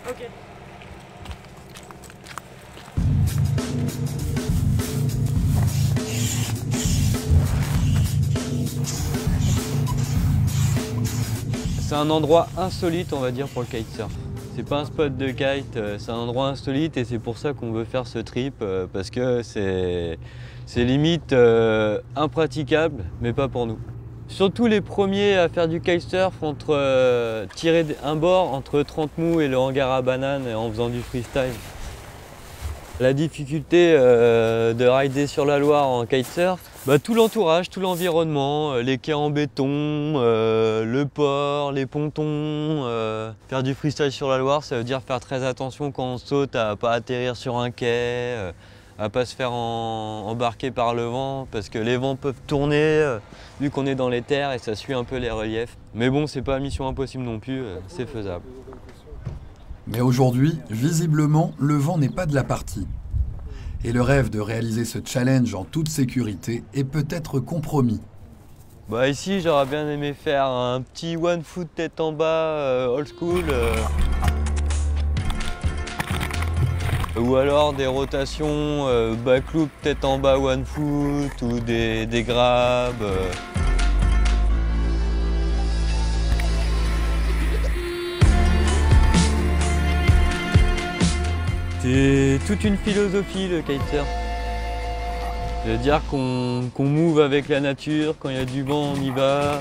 Ok. C'est un endroit insolite, on va dire, pour le kitesurf. C'est pas un spot de kite, c'est un endroit insolite et c'est pour ça qu'on veut faire ce trip, parce que c'est limite impraticable, mais pas pour nous. Surtout les premiers à faire du kitesurf, tirer un bord entre 30 mous et le hangar à bananes en faisant du freestyle. La difficulté de rider sur la Loire en kitesurf, tout l'entourage, tout l'environnement, les quais en béton, le port, les pontons. Faire du freestyle sur la Loire, ça veut dire faire très attention quand on saute à ne pas atterrir sur un quai, à ne pas se faire embarquer par le vent, parce que les vents peuvent tourner vu qu'on est dans les terres et ça suit un peu les reliefs. Mais bon, c'est pas mission impossible non plus, c'est faisable. Mais aujourd'hui, visiblement, le vent n'est pas de la partie. Et le rêve de réaliser ce challenge en toute sécurité est peut-être compromis. Ici, j'aurais bien aimé faire un petit one foot tête en bas, old school. Ou alors des rotations backloop tête en bas one foot ou des grabs. C'est toute une philosophie le kitesurf. C'est-à-dire qu'on move avec la nature, quand il y a du vent on y va.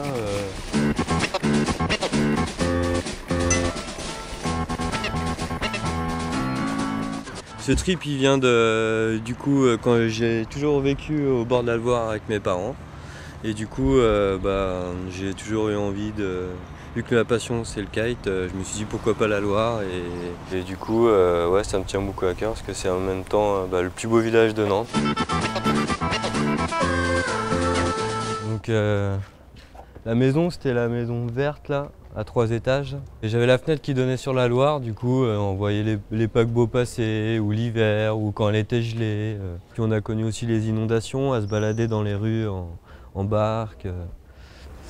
Ce trip il vient du coup quand j'ai toujours vécu au bord de la Loire avec mes parents. Et du coup j'ai toujours eu envie de... Vu que ma passion c'est le kite, je me suis dit pourquoi pas la Loire et du coup ouais, ça me tient beaucoup à cœur parce que c'est en même temps le plus beau village de Nantes. Donc la maison c'était la maison verte là, à 3 étages. Et j'avais la fenêtre qui donnait sur la Loire, du coup on voyait les paquebots passer, ou l'hiver, ou quand elle était gelée. Puis on a connu aussi les inondations, à se balader dans les rues en barque.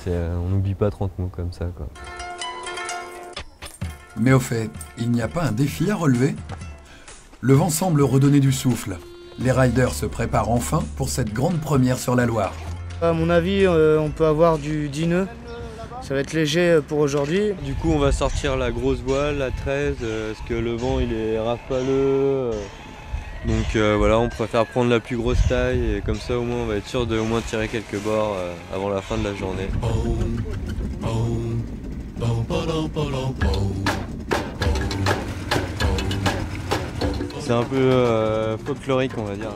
On n'oublie pas 30 mots comme ça, quoi. Mais au fait, il n'y a pas un défi à relever? Le vent semble redonner du souffle. Les riders se préparent enfin pour cette grande première sur la Loire. À mon avis, on peut avoir du 10 nœuds. Ça va être léger pour aujourd'hui. Du coup, on va sortir la grosse voile, la 13, parce que le vent il est rafaleux. Donc voilà, on préfère prendre la plus grosse taille et comme ça au moins on va être sûr de au moins tirer quelques bords avant la fin de la journée. C'est un peu folklorique on va dire.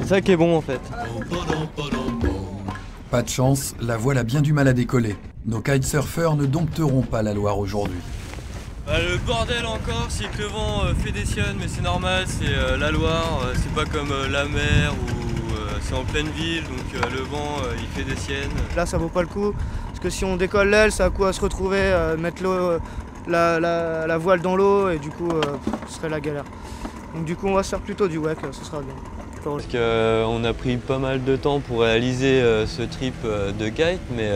C'est ça qui est bon en fait. Pas de chance, la voile a bien du mal à décoller. Nos kitesurfers ne dompteront pas la Loire aujourd'hui. Le bordel encore, c'est que le vent fait des sionnes, mais c'est normal, c'est la Loire, c'est pas comme la mer où c'est en pleine ville, donc le vent il fait des siennes. Là ça vaut pas le coup, parce que si on décolle l'aile, ça a quoi à se retrouver, mettre la voile dans l'eau et du coup ce serait la galère. Donc du coup on va se faire plutôt du wake, ce sera bien. Parce qu'on a pris pas mal de temps pour réaliser ce trip de kite, mais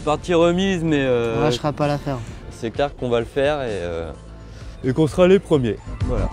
partie remise, mais On lâchera pas l'affaire. c'est clair qu'on va le faire et qu'on sera les premiers. Voilà.